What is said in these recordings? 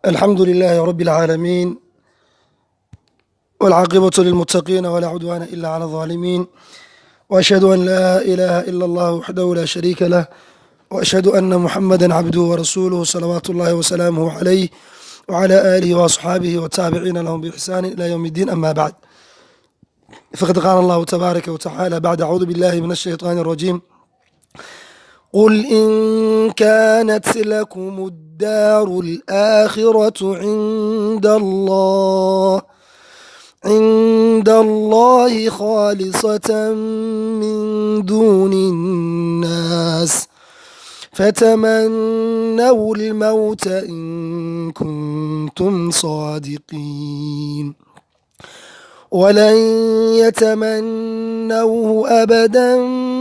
الحمد لله رب العالمين والعاقبة للمتقين ولا عدوان إلا على الظالمين وأشهد أن لا إله إلا الله وحده لا شريك له وأشهد أن محمدا عبده ورسوله صلوات الله وسلامه عليه وعلى آله وأصحابه والتابعين لهم بإحسان إلى يوم الدين أما بعد فقد قال الله تبارك وتعالى بعد أعوذ بالله من الشيطان الرجيم قل إن كانت لكم الدار الآخرة عند الله خالصة من دون الناس فتمنوا الموت إن كنتم صادقين ولن يتمنوه أبدا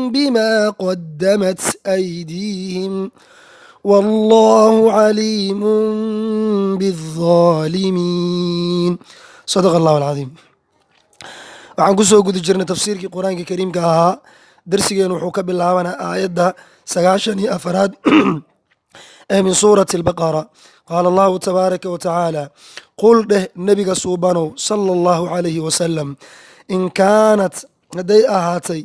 بما قدمت أيديهم والله عليم بالظالمين صدق الله العظيم. waxaan kusoo guda jirnay tafsiirkii qur-aanka kariimka ahaa. darsigeenu wuxuu ka bilaabanaa aayadda 94 ee min suurati albaqara. qaala allahu tabaaraka wa tacaala qul dheh nebiga suubanow sala allahu calayhi wasalam in kaanat hadday ahaatay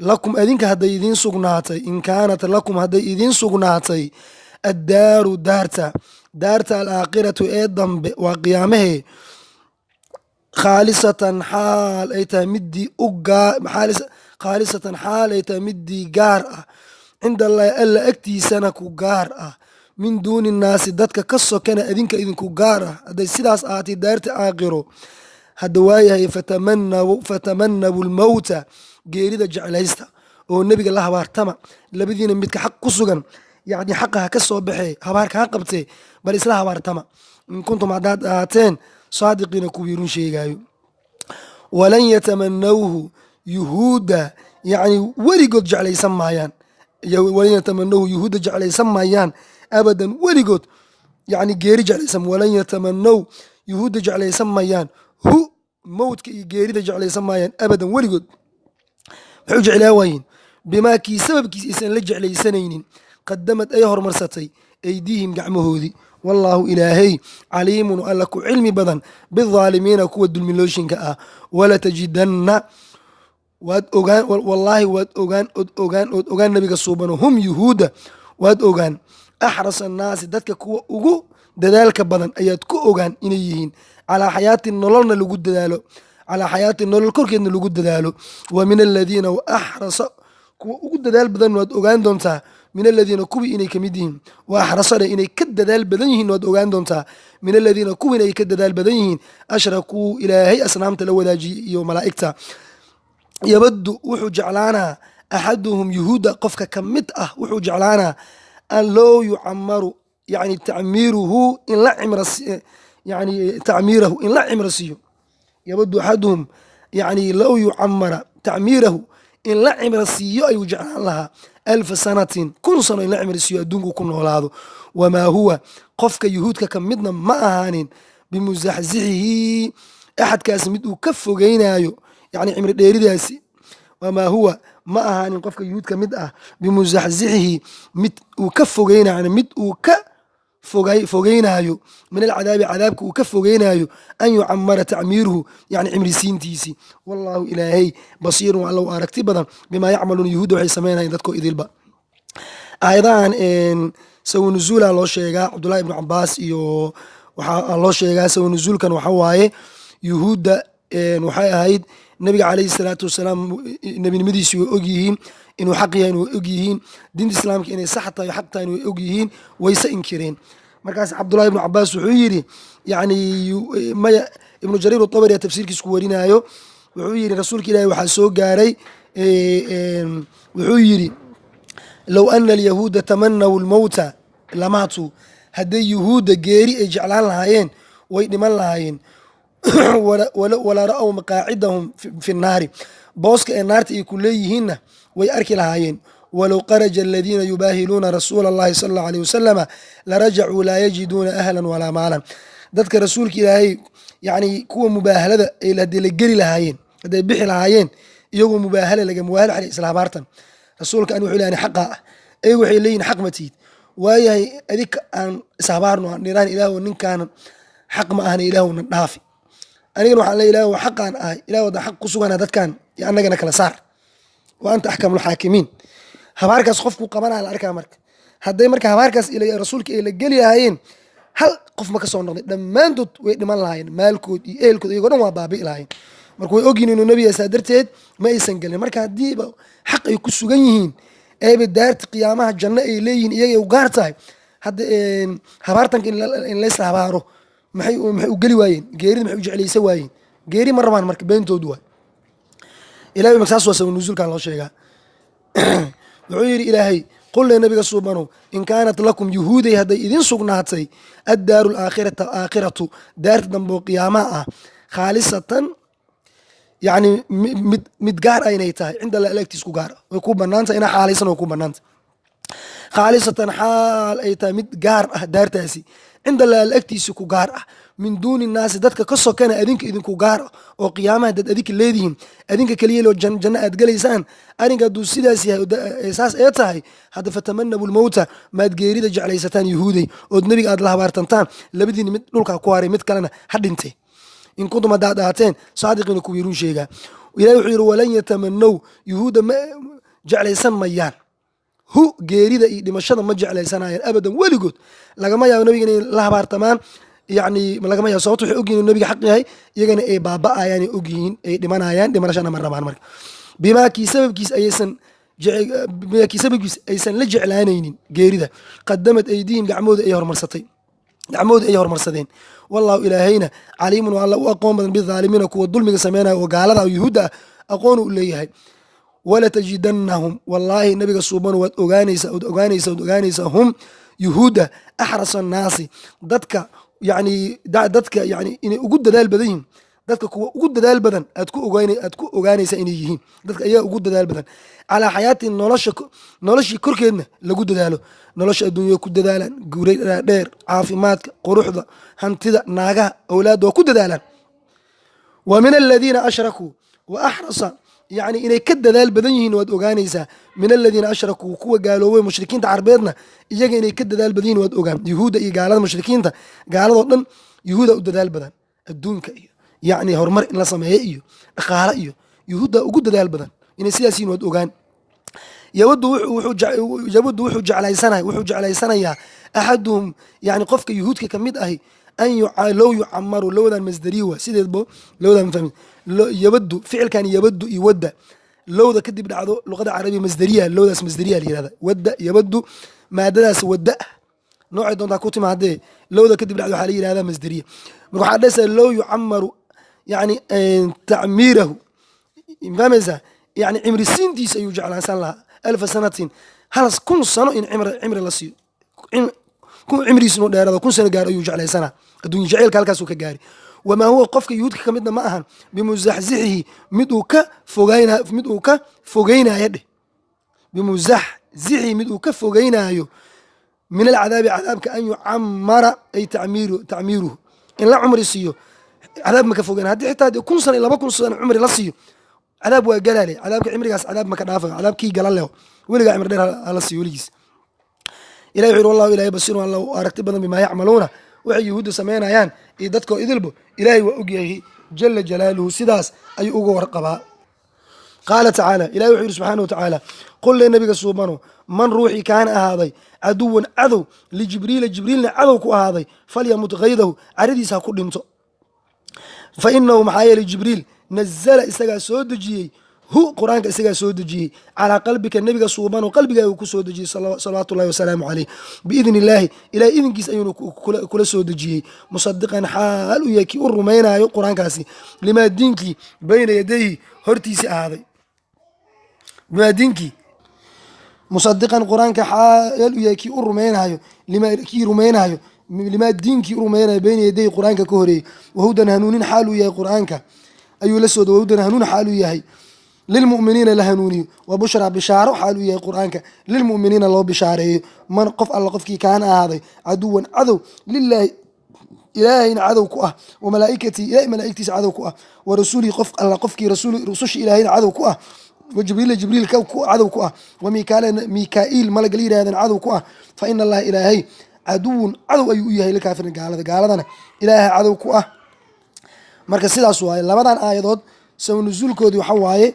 lakum adinka hadday idiin sugnaatay in kaanat lakum hadday idiin sugnaatay addaaru daarta alaakhiratu ee dambe waa qiyaamahee khaalisatan xaal ay tahay midii khaalisatan xaal ay tahay midii gaar ah cinda allahi alla agtiisana ku gaar ah min duuni nnaasi dadka ka sokana adinka idinku gaar ah hadday sidaas ahaatay daarta aakhiro hadda waayahay fatamanabu lmowta geerida jeclaysta oo nebiga la habaartama labadiina midka xaq ku sugan yacni xaqa ha ka soo baxee habaarka ha qabtee bal isla habaartama in kuntum haddaad ahaateen saadiqiina kuwii run sheegaayo walan yatamanawhu yuhuudda yacni weligood jeclaysan maayaan walan yatamanawhu yuhuudda jeclaysan maayaan abadan weligood yacni geeri jeclaysan walan yatamanaw yuhuudda jeclaysan maayaan hu mowdka iyo geerida jeclaysan maayaan abadan weligood maxay u jeclaa waayiin bimaa kii sababkiis aysan la jeclaysanaynin qadamad ay horumarsatay aydiihim gacmahoodii wallaahu ilaahay caliimun alla ku cilmi badan bidaalimiina kuwa dulmilooshinka ah walatajidanna waad ogaan wallaahi waad ogaan nabiga suubano hum yuhuuda waad ogaan axrasa annaasi dadka kuwa ugu dadaalka badan ayaad ku ogaan inay yihiin calaa xayaati nololna lagu dadaalo calaa xayaati nolol korkeedna lagu dadaalo wa min aladiina axrasa kuwa ugu dadaal badan waad ogaan doontaa min aladiina kuwii inay ka mid yihiin wa axrasana inay ka dadaal badan yihiin waad ogaan doontaa min aladiina kuwii inay ka dadaal badan yihiin ashrakuu ilaahay asnaamta la wadaajiyey iyo malaa'igta yabaddu wuxuu jeclaanaa axaduhum yuhuudda qofka ka mid ah wuxuu jeclaanaa an loo yucamaru yani tacmiiruhu in la yani tacmiirahu in la cimro siiyo yabaddu axaduhum yani low yucamara tacmiirahu in la cimro siiyo ayuu jeclaan lahaa 1000 sanatin 1000 sano in la cimro siiyo adduunku ku noolaado wamaa huwa qofka yuhuudka ka midna ma ahaanin bimusaxsixihi axadkaasi mid uu ka fogeynaayo yani cimri dheeridaasi wamaa huwa ma ahaanin qofka yuhuud ka mid ah bimusaxsixihi mid uu ka fogeynayo mid uu ka fogeynaayo min alcadaabi cadaabka uu ka fogeynaayo an yucamara tacmiiruhu yani cimrisiintiisii wallaahu ilaahay basiirun alla u aragti badan bimaa yacmaluuna yuhuudda waxay sameynayeen dadkoo idilba. aayadahan sawi nuzuula loo sheegaa cabdullahi ibnu cabaas iyo waxaa loo sheegaa sawi nuzuulkan waxa waaye yuhuudda waxay ahayd nabiga calayhi salaatu wasalaam nebinimadiisi way ogyihiin inuu xaq yahay way ogyihiin diinta islaamka inay sax tahay xaq tahay way ogyihiin wayse inkireen. markaas cabdullahi ibnu cabaas wuxuu yidhi yani maya ibnu jariir utabari tafsiirkiisa ku warinaayo wuxuu yidhi rasuulka ilaahi waxaa soo gaaray wuxuu yidhi low ana alyahuuda tamanaw lmowta lamaatuu hadday yuhuudda geeri ay jeclaan lahaayeen way dhiman lahaayeen wala ra'w maqaacidahum fi nnaari booska ee naarta ay ku leeyihiinna way arki lahaayeen walow qaraja aladiina yubaahiluuna rasuula allahi sala allahu alayh wasalama larajacuu laa yajiduuna ahlan walaa maalan dadka rasuulka ilaahay yani kuwa mubaahalada ay hadday la geli lahaayeen hadday bixi lahaayeen iyagoo mubaahalo xali isla habaartan rasuulka an wuxuu leeyahay xaqa ah ay waxay leeyihin xaq ma tiid waayahay adig aan ishabaarno aan dhiraan ilaahu ninkaan xaq ma ahna ilaahuna dhaafi anigana waxaan leeyahay ilaahu xaqaan ahay ilaahu wada xaq ku sugana dadkan iyo annagana kala saar wa anta axkamul xaakimiin habaarkaas qofku qabanaa la arkaa marka hadday marka habaarkaas rasuulka ay la geli lahaayeen hal qof ma ka soo noqday dhammaantood way dhiman lahaayeen maalkood iyo ehelkood iyagoo dhan waa baabi'i lahaayeen marka way ogyihin inuu nebiga saa darteed ma aysan gelin marka haddiiba xaq ay ku sugan yihiin eeba daarti qiyaamaha janno ay leeyihiin iyagay u gaar tahay hadda habaartanka in laysla habaaro maxay u geli waayeen geerida maxay u jeclaysa waayeen geeri ma rabaan marka beentoodu waay ilahay marka saas waa sabab nuzuulkan loo sheegaa wuxuu yidhi ilaahay qul le nabiga suubanow in kaanat lakum yuhuuday hadday idin sugnaatay addaaru aakhiratu daarta dambe oo qiyaamaha ah khaalisatan yani mid gaar ah inay tahay cinda alla agtiis ku gaar ah way ku banaantah inaa xaalaysan way ku banaantah khaalisatan xaal ay tahay mid gaar ah daartaasi cinda alla agtiisi ku gaar ah min duuni naasi dadka ka sokana adinka idinku gaar ah oo qiyaamaha dad adinka leedihiin adinka keliya loo janno aad gelaysaan arrinka hadduu sidaas yahay saas ee tahay hadda fatamanabu lmowta maad geerida jeclaysataan yuhuuday ood nebiga aad la habaartantaan labadiini mid dhulkaa ku haray mid kalena ha dhintay in kuntum haddaad dhaateen saadiqiina kuwii run sheegaa ilahi wuxuu yidhi walan yatamanow yuhuudda ma jeclaysan mayaan hu geerida iyo dhimashada ma jeclaysanayaan abadan weligood lagama yaabo nabiga inay la habaartamaan yani lagama yaabo sababto waxay ogyihin inu nabiga xaq yahay iyagana ay baaba'ayaan ay ogyihiin ay dhimanayaan dhimanashana ma rabaan marka bimaa kii sababkiis aysan la jeclaanaynin geerida qadamad aydiihim gacmooda ay hormarsadeen wallahu ilaahayna caliimun waa alla u aqoon badan bidaalimiina kuwa dulmiga sameynaya oo gaalada oo yuhuudda ah aqoonu u leeyahay walatajidannahum wallaahi nabiga suubanu waad ogaanaysaa hum yuhuudda axrasa annaasi dadka inay ugu dadaal badan yihiin dadka kuwa ugu dadaal badan aad ku ogaanaysaa inay yihiin dadka ayaa ugu dadaal badan calaa xayaati noloshii korkeedna lagu dadaalo nolosha adduunya ku dadaalaan guuray dheer caafimaadka quruxda hantida naagaha awlaadda waa ku dadaalaan wa min aladiina ashrakuu wa axrasa yani inay ka dadaal badan yihiin waad ogaanaysaa min aladiina ashrakuu kuwa gaaloobay mushrikiinta carbeedna iyaga inay ka dadaal badan yihin waad ogaan yuhuudda iyo gaalada mushrikiinta gaaladoo dhan yuhuuda u dadaal badan adduunka iyo yani horumar in la sameeyo iyo dhaqaale iyo yuhuudda ugu dadaal badan inay sidaas yihin waad ogaan yabadu wuxuu jeclaysanayaa axaduhum yani qofka yuhuudka kamid ahi low yucamaru lowdan masdariwa sideedbo lowdan fahmi yabadu ficilkan yabadu iyo wadda lowda kadib dhacdo luqada carabiya masdariya lowdaas masdariya la yirahda wadda yabadu maadadaas wadda noocay doontaa ku timaadee lowda kadib dhacdo waxaa la yirahdaa masdariya marka waxaa dhahaysaa low yucamaru yani tacmiirahu fahmaysaa yani cimri siintiisa ayuu jeclaansan lahaa alfa sanatin halas 1,000 sano in cimri la siiyo cimrigiisinu dheerado 1,000 sano gaar ayuu jeclaysanaa adduunya jaceylka halkaasuu ka gaari wamaa huwa qofka yuhuudka ka midna ma ahan bimuzaxzixihi mid uu ka fogeynaayo dheh bimuzaxzixihi mid uu ka fogeynaayo min alcadaabi cadaabka an yucamara ay tacmiiruhu in la cumri siiyo cadaab maka fogeyn haddii xitaa 1,000 sano iyo 2,000 sano cumri la siiyo cadaab waa galaale cadaabka cimrigaas cadaab maka dhaafa cadaabkii gala leho weligaa cimri dheer hala siiyo weligiis ilahi wuxu yhi wallahu ilahay basiirun alla u aragti badan bimaa yacmaluuna waxay yuhuudda samaynayaan iyo dadkoo idilbo ilaahay waa ogyahay jala jalaaluhu sidaas ayuu uga warqabaa qaala tacaala ilahi wuxuu yidhi subxaana wa tacaala qul le nabiga suubano man ruuxii kaana ahaaday caduwan cadow lijibriila jibriilna cadow ku ahaaday falyamut kaydahu caradiisa ha ku dhinto fa inahu maxaa yeelay jibriil nazala isagaa soo dejiyey hu qur-aanka isagaa soo dejiyey calaa qalbika nebiga suubano qalbigaa uu ku soo dejiyey salawaatu ullahi wasalaamu caleyh biidni illaahi ilahay idinkiis ayuuna kula soo dejiyey musadiqan xaal u yahay kii u rumaynaayo qur-aankaasi limaa diinkii bayna yadayhi hortiisii ahaaday limaa diinkii musadiqan qur-aanka xaal u yahay kii u rumaynaayo kii rumaynaayo limaa diinkii u rumaynayo bayna yadayhi qur-aanka ka horeeyey wahudan hanuunin xaal uu yahay qur-aanka ayuu la sooda wahudan hanuun xaal uu yahay lilmuminiina la hanuuniyo wa bushraa bishaaro xaal uu yahay qur-aanka lilmuminiina loo bishaareeyo man qof alla qofkii kaana ahaaday caduwan cadow lilaahi ilaahayna cadow ku ah wa malaaikatii ilahay malaaigtiisa cadow ku ah wa rasuulihi qof alla qofkii rususha ilaahayna cadow ku ah jibriil cadow ku ah وميكائيل ملك لي هذا عدو ku ah فإن الله إلهي عدو عدو أيو إياه لكافر قالدنا إلهي عدو ku ah marka sidaas waay labadan aayadood soo nuzuulkoodii waxa waaye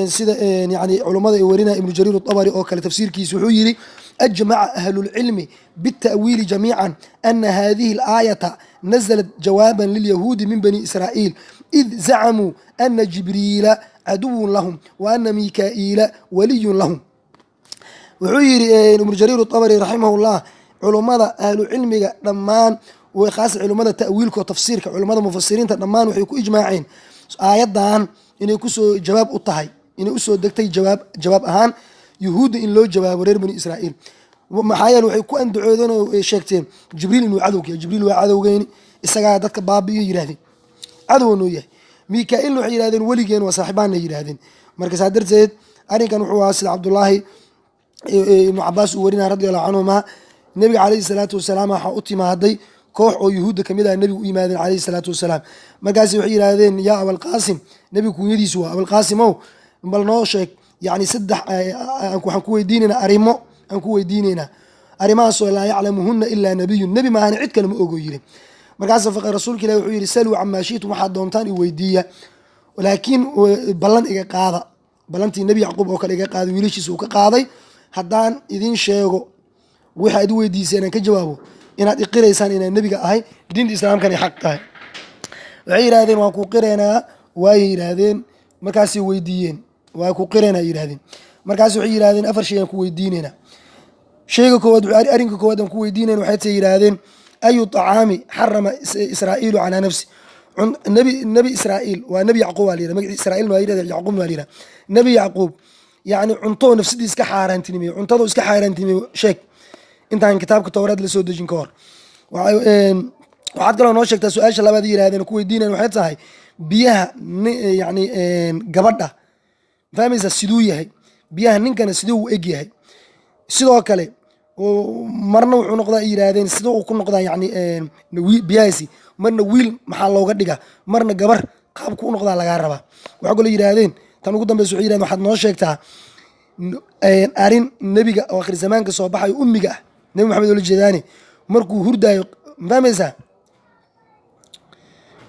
sida yani culimada ay warina ibn Jarir at-Tabari oo kale tafsiirkiisa wuxuu yiri أجمع أهل العلم بالتأويل جميعا أن هذه الآية نزلت جوابا لليهود من بني إسرائيل إذ زعموا أن جبريل عدو لهم وأن ميكائيل ولي لهم وعير ابن جرير الطبري رحمه الله علماء أهل العلم دمان وخاص علماء تأويل وتفسير علماء مفسرين دمان وحيكو إجماعين آيات دان إن يكسو جواب الطهي إن يكسو دكتي جواب أهان يهود إن لو جواب ورير بني إسرائيل ومحايا وحيكو أن دعوذون شيكتين جبريل إنه عدوك جبريل وعدوغين إساقا دادك بابي يراهدين عدو إنه ياه ميكائيل نوحي يراهدين وليجين وصاحبان يراهدين مركز هادر زيد أرين كان وحوها سيد عبد الله ابن عباس ورينا رضي الله عنهما النبي عليه الصلاة والسلام حاوتي ما هدي كوح أو يهود كميدا النبي وإيمان عليه الصلاة والسلام مركز وحي يراهدين يا أبو القاسم نبي كون يدي سوا أبو القاسم أو بلنوشك يعني سدح أنكو حنكو يديننا أريمو أنكو يديننا أريماسو لا يعلمهن إلا نبي النبي ما هنعد كلمة أوجو يري مركز فقر رسولك لا يحيي رسالة عما شئتم واحد دونتان ويدية ولكن بلن إيجا قاضي بلنتي النبي يعقوب أو كان إيجا قاضي ويليش سوق قاضي حدان إذن شيء واحد ويدي سنة كجوابه إن أتقرأ إنسان إن النبي قاهي دين الإسلام كان يحققه وعير هذين وأكو قرنا وعير هذين مركز ويديين وأكو قرنا يرهدين مركز وعير هذين أفر شيء كو يديننا شيء كود أرينك كود كو يديننا وحتى يرهدين أي طعام حرم إسرائيل على نفسه النبي إسرائيل والنبي يعقوب عليه إسرائيل ما يرد يعقوب ما يرد نبي يعقوب يعني عنطو نفس دي إسك حارن تنمي عنطو إسك حارن تنمي شك أنت عن كتابك التوراة لسود جنكار وعاد قالوا نوشك تسؤال شلون بدي يرهدين كو يديننا وحتى هاي بيها يعني جبردة فاهم إذا السدوية هي بيها نكنا السدو إجي هي السدو كله ومرنا ونقضى إيرادين السدو وكل نقضى يعني بياسي مرنا ويل محل لو قدقة مرنا جبر قاب كون نقضى على جربة وعقول إيرادين تنو قدام بس إيراد واحد نوشك تاع أرين النبي آخر زمان كصباح أمي جا نبي محمد الجداني مركو هردا فاهم إذا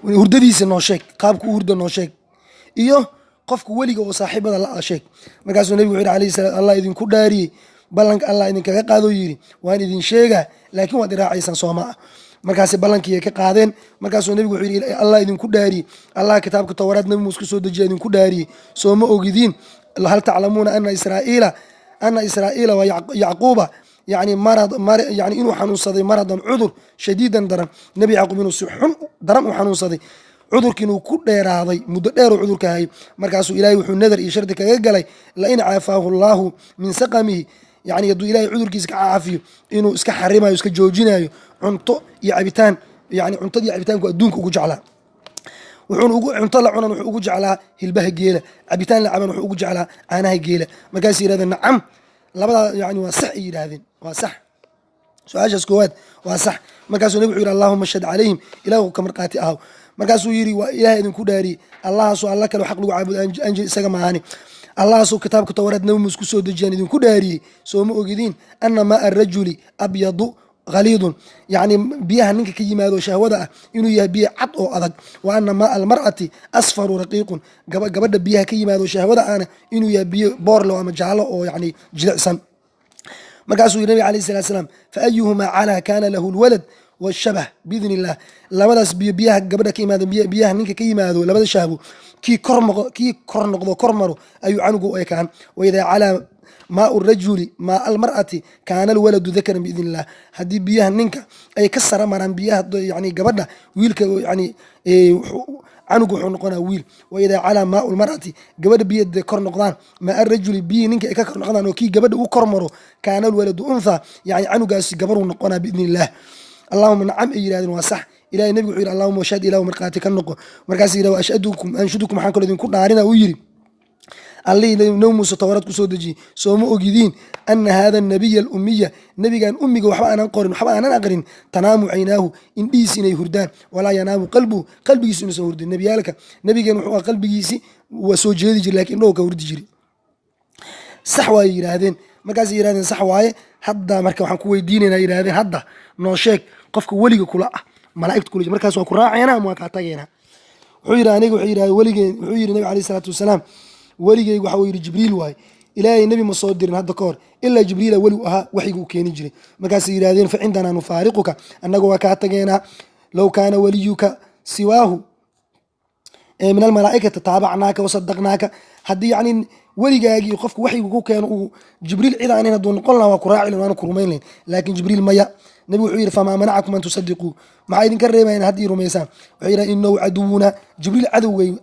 هردا دي سنوشك قاب كو هردا نوشك إيوه qofku waliga oo saaxiibada la sheeg markaasuu nabigu wuxuu alayhi salaam Allah idin ku dhaariyay ballanka Allah idin kaga qaado yiri waan idin sheega laakiin waad raacaysan Soomaa markaas ballankii ka qaadeen markaasuu nabigu wuxuu yiri Allah idin ku dhaariyay Allah kitaabka Tawraad nabi Muuse soo dejiyay idin ku dhaariyay Sooma ogidiin hal ta'lamuuna anna Israa'iila wa Yaquuba يعني مرض يعني إنه حنوصدي مرضا عذر شديدا درم نبي يعقوب إنه سحن درم وحنوصدي عذر كانوا كل راضي مدير عذر كهاي مركز إلهي وحن نذر يشرد كجلي لئن عافاه الله من سقمه يعني يدو إلهي عذر كيس عافيه إنه إسك حرمه إسك جوجينه عنط يعبتان يعني عنط يعبتان كدونك وجعله وحن عنط لعنا وجعله هلبه جيله عبتان لعبنا وجعله عناه جيله مركز هذا نعم لبدا يعني وصح يراهدين وصح سؤال اسكواد وصح مركز النبي يقول اللهم اشهد عليهم إله كمرقاتي أهو مركز يري وإله إذن كداري الله سو الله كلو حق لو عابد أنجل إسقى معاني الله سو كتابك توراة نوم مسكوسو دجان إذن كداري سو مؤجدين أن ماء الرجل أبيض غليظ يعني بيها نك كيما هذا شهوة إنه يبيع عطو أذق وأن ماء المرأة أصفر رقيق قبل بيها كيما هذا شهوة أنا إنه يبيع بورلو أما جعله أو يعني جلسا مركز النبي عليه الصلاة والسلام فأيهما على كان له الولد والشبه بإذن الله لبدأ بيها قبل كيما هذا بيها نك كيما هذا لبدأ شهبه كي كرنقض كرمرو أي عنقو أي كان وإذا على ماء الرجل ماء المرأة كان الولد ذكرا بإذن الله هدي بيها نك أي كسر مران بيها يعني قبلنا ويلك يعني عنقو حنقنا ويل وإذا على ماء المرأة قبل بيد كرنقضان ماء الرجل بيه نك كرنقضان وكي قبل وكرمرو كان الولد أنثى يعني عنقو قبرو نقنا بإذن الله اللهم نعم إيراد وصح إلى النبي يقول اللهم وشهد إله مرقاتك النقو مرقاسي إلى أنشدكم حانكم الذين كنا عارنا ويري اللي نوم ستوراتكم سودجي سومو أجدين أن هذا النبي الأمية نبي كان أمي وحبا أنا قرن وحبا أنا أقرن تنام عيناه إن ديسين يهردان ولا ينام قلبه يسون سهرد النبي لك نبي كان وحبا قلبه يسي وسوجيدي جري لكن لو كورد جري sax waay yidhaahdeen markaasay yidhahdeen sax waaye hadda marka waxaan ku weydiinaynaa yidhahdeen hadda noo sheeg qofka weliga kula ah malaa'igta kula markaas waa ku raacaynaa ama waa kaa tagaynaa wuxuu yidhi aniga wuxuu yidhahda weligeen wuxuu yidhi nabi alayhi salaatu wasalaam weligeyga waxa uu yidhi jibriil waaye ilaahay nebi ma soo dirin hadda ka hor ilaa jibriila weli u ahaa waxyiga u keeni jiray markaasay yidhahdeen fa cindanaa nufaariquka annaga waa kaa tageynaa low kaana waliyuka siwaahu min almalaa'ikati taabacnaaka wasadaqnaaka haddii yacni weligaagii qofka waxyiga ku keeno uu jibriil cid aanin hadduu noqon lahaa waa ku raaci lahin waana ku rumayn lahin laakiin jibriil maya nabi wuxuu yidhi famaa manacakum an tusadiquu maxaa idinka reebayan haddii rumaysaan wuxuu yidhaha inahu caduwuna jibriil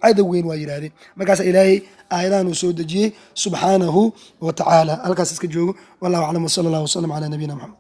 cadowgeyn waa yidhahdeen markaasa ilaahay aayadahan uu soo dejiyey subxaanahu wa tacaala halkaas iska joogo wallahu aclam wasala allah wasalam calaa nabiyina maxamed